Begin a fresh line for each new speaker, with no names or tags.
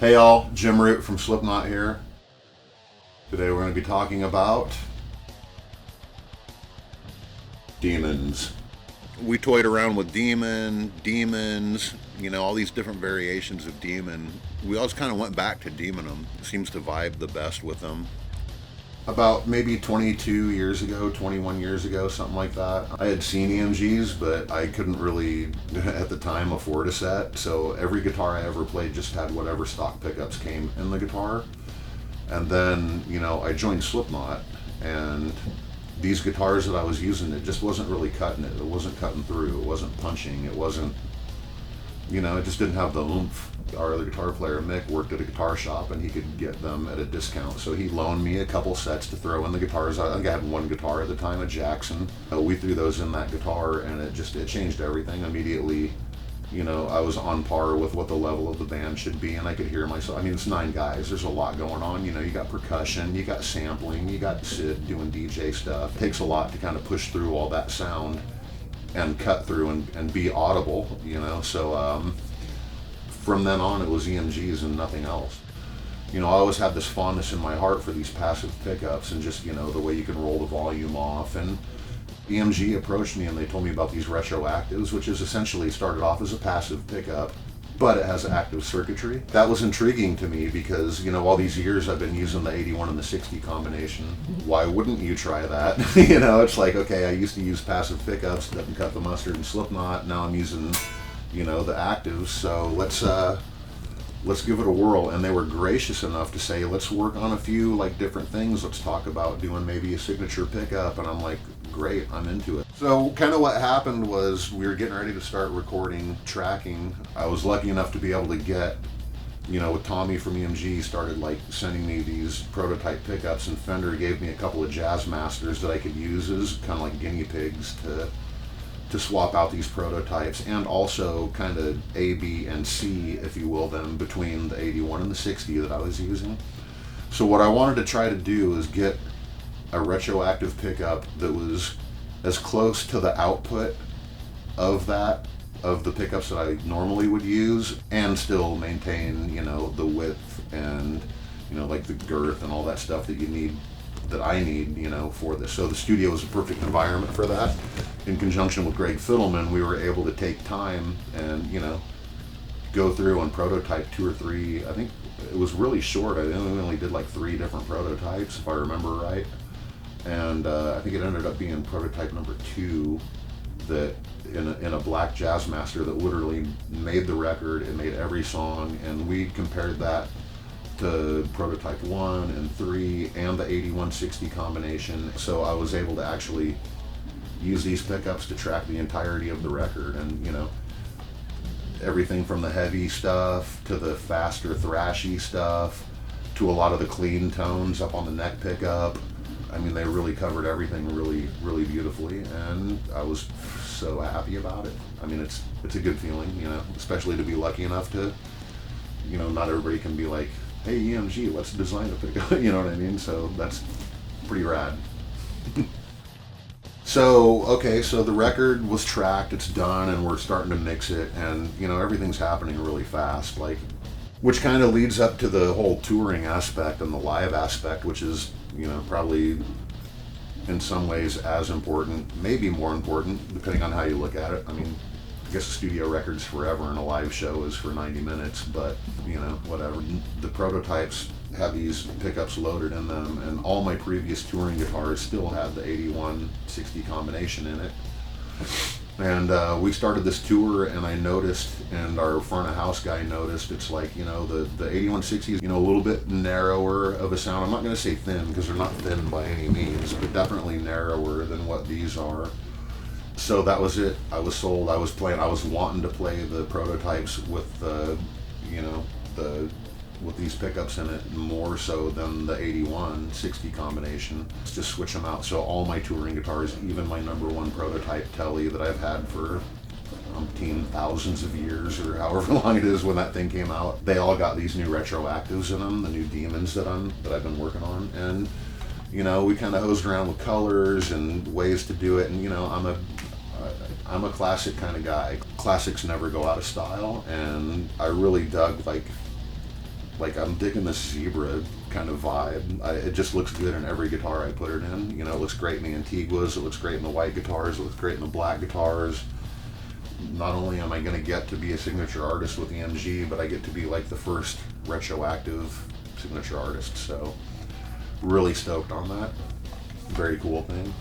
Hey all, Jim Root from Slipknot here. Today we're going to be talking about demons. We toyed around with demons, all these different variations of demon. We always kind of went back to demonum. Seems to vibe the best with them. About maybe 22 years ago, 21 years ago, something like that. I had seen EMGs, but I couldn't really, at the time, afford a set. So every guitar I ever played just had whatever stock pickups came in the guitar. And then, I joined Slipknot, and these guitars that I was using, it just wasn't really cutting it. It wasn't cutting through. It wasn't punching. It wasn't, it just didn't have the oomph. Our other guitar player, Mick, worked at a guitar shop, and he could get them at a discount. So he loaned me a couple sets to throw in the guitars. I think I had one guitar at the time, a Jackson. We threw those in that guitar, and it changed everything immediately. I was on par with what the level of the band should be, and I could hear myself. I mean, it's 9 guys. There's a lot going on. You got percussion, you got sampling, you got Sid doing DJ stuff. It takes a lot to kind of push through all that sound and cut through and be audible, So from then on, it was EMGs and nothing else. I always had this fondness in my heart for these passive pickups and just, the way you can roll the volume off. And EMG approached me and they told me about these retroactives, which is essentially started off as a passive pickup, but it has active circuitry. That was intriguing to me because, all these years I've been using the 81 and the 60 combination. Why wouldn't you try that? It's like, okay, I used to use passive pickups, doesn't cut the mustard and Slipknot. Now I'm using, the actives. So let's give it a whirl. And they were gracious enough to say, let's work on a few different things. Let's talk about doing maybe a signature pickup. And I'm like, great, I'm into it. So kind of what happened was we were getting ready to start recording, tracking. I was lucky enough to be able to get, with Tommy from EMG started sending me these prototype pickups, and Fender gave me a couple of Jazz Masters that I could use as kind of like guinea pigs to swap out these prototypes, and also kind of A, B, and C, if you will, them between the 81 and the 60 that I was using. So what I wanted to try to do is get a retroactive pickup that was as close to the output of the pickups that I normally would use, and still maintain, the width and, the girth and all that stuff that I need, for this. So the studio was a perfect environment for that. In conjunction with Greg Fiddleman, we were able to take time and, go through and prototype 2 or 3. I think it was really short. I think we only did 3 different prototypes, if I remember right. And I think it ended up being prototype number 2 that in a black Jazz Master that literally made the record. It made every song, and we compared that to prototype 1 and 3 and the 8160 combination. So I was able to actually use these pickups to track the entirety of the record, and everything from the heavy stuff to the faster thrashy stuff to a lot of the clean tones up on the neck pickup. I mean, they really covered everything really, really beautifully, and I was so happy about it. I mean, it's a good feeling, especially to be lucky enough to, not everybody can be like, hey, EMG, let's design a pickup, you know what I mean? So that's pretty rad. So the record was tracked, it's done, and we're starting to mix it, and, everything's happening really fast, which kind of leads up to the whole touring aspect and the live aspect, which is, probably in some ways as important, maybe more important, depending on how you look at it. I mean, I guess a studio record's forever and a live show is for 90 minutes, but, whatever. The prototypes have these pickups loaded in them, and all my previous touring guitars still had the 8160 combination in it. And we started this tour, and I noticed, and our front of house guy noticed, it's the 8160 is, a little bit narrower of a sound. I'm not going to say thin, because they're not thin by any means, but definitely narrower than what these are. So that was it. I was sold. I was wanting to play the prototypes with with these pickups in it more so than the 8160 combination. Just switch them out. So all my touring guitars, even my number 1 prototype Telly that I've had for umpteen thousands of years, or however long it is when that thing came out, they all got these new retroactives in them, the new demons that I've been working on. And we kind of hosed around with colors and ways to do it, and I'm a classic kind of guy. Classics never go out of style, and I really dug Like, I'm digging this zebra kind of vibe. It just looks good in every guitar I put it in. You know, it looks great in the Antiguas, it looks great in the white guitars, it looks great in the black guitars. Not only am I going to get to be a signature artist with EMG, but I get to be like the first retroactive signature artist. So really stoked on that. Very cool thing.